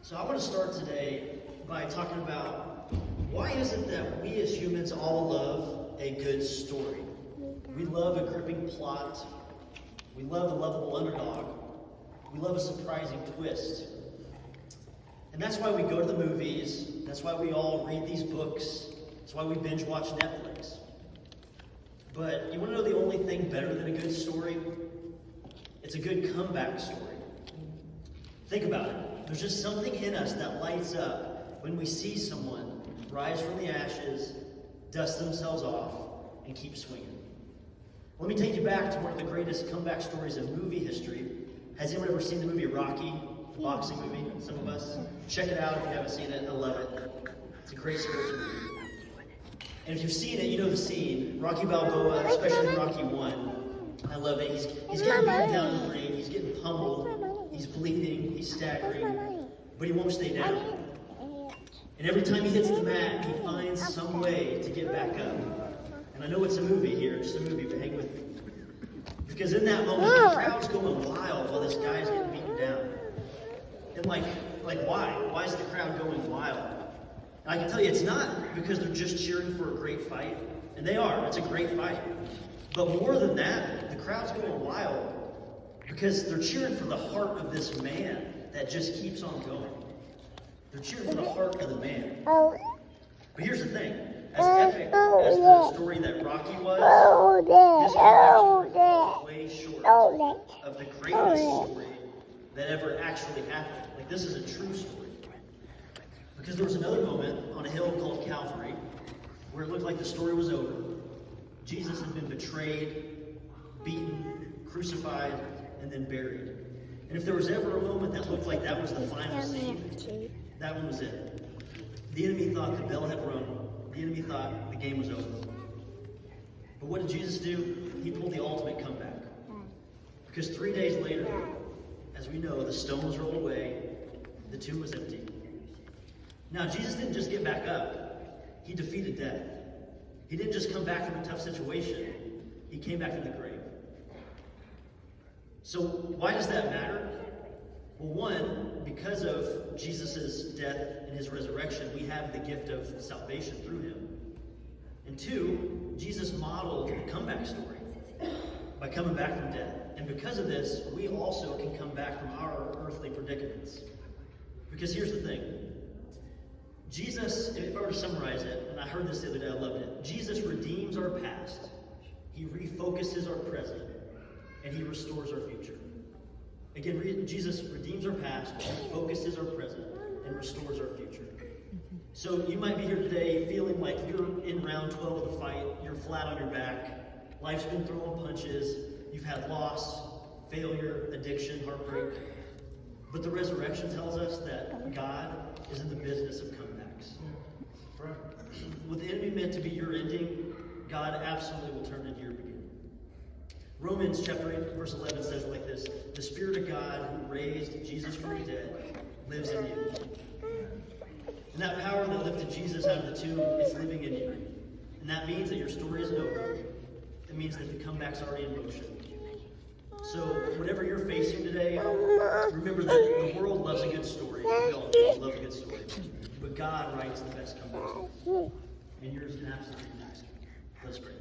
So I want to start today by talking about why is it that we as humans all love a good story? We love a gripping plot. We love a lovable underdog. We love a surprising twist. And that's why we go to the movies. That's why we all read these books. That's why we binge watch Netflix. But you want to know the only thing better than a good story? It's a good comeback story. Think about it. There's just something in us that lights up when we see someone rise from the ashes, dust themselves off, and keep swinging. Let me take you back to one of the greatest comeback stories in movie history. Has anyone ever seen the movie Rocky, the boxing movie? Some of us. Check it out if you haven't seen it. I love it. It's a great spiritual movie. And if you've seen it, you know the scene. Rocky Balboa, especially in Rocky 1. I love it. He's getting beaten down in the ring. He's getting pummeled. He's bleeding. He's staggering. But he won't stay down. And every time he hits the mat, he finds some way to get back up. And I know it's a movie here, just a movie, but hang with me. Because in that moment, the crowd's going wild while this guy's getting beaten down. And like why? Why is the crowd going wild? And I can tell you, it's not because they're just cheering for a great fight. And they are. It's a great fight. But more than that, the crowd's going wild because they're cheering for the heart of this man that just keeps on going. They're cheering for the heart of the man. But here's the thing. As epic as the story that Rocky was, this was way short of the greatest story that ever actually happened. Like, this is a true story. Because there was another moment on a hill called Calvary where it looked like the story was over. Jesus had been betrayed, beaten, crucified, and then buried. And if there was ever a moment that looked like that was the final scene, that one was it. The enemy thought the bell had rung. The enemy thought the game was over. But what did Jesus do? He pulled the ultimate comeback. Because 3 days later, as we know, the stone was rolled away, the tomb was empty. Now, Jesus didn't just get back up. He defeated death. He didn't just come back from a tough situation. He came back from the grave. So why does that matter? Well, one, because of Jesus' death and his resurrection, we have the gift of salvation through him. And two, Jesus modeled the comeback story by coming back from death. And because of this, we also can come back from our earthly predicaments. Because here's the thing. Jesus, if I were to summarize it, and I heard this the other day, I loved it. Jesus redeems our past, he refocuses our present, and he restores our future. Again, Jesus redeems our past, refocuses our present, and restores our future. So you might be here today feeling like you're in round 12 of the fight, you're flat on your back, life's been throwing punches, you've had loss, failure, addiction, heartbreak. But the resurrection tells us that God is in the business of comebacks. What the enemy meant to be your ending, God absolutely will turn into your beginning. Romans chapter 8, verse 11 says it like this: the Spirit of God who raised Jesus from the dead lives in you. And that power that lifted Jesus out of the tomb is living in you. And that means that your story isn't over. It means that the comeback's already in motion. So whatever you're facing today, remember that the world loves a good story. We all love a good story. But God writes the best comebacks. And yours can absolutely be. Let's pray.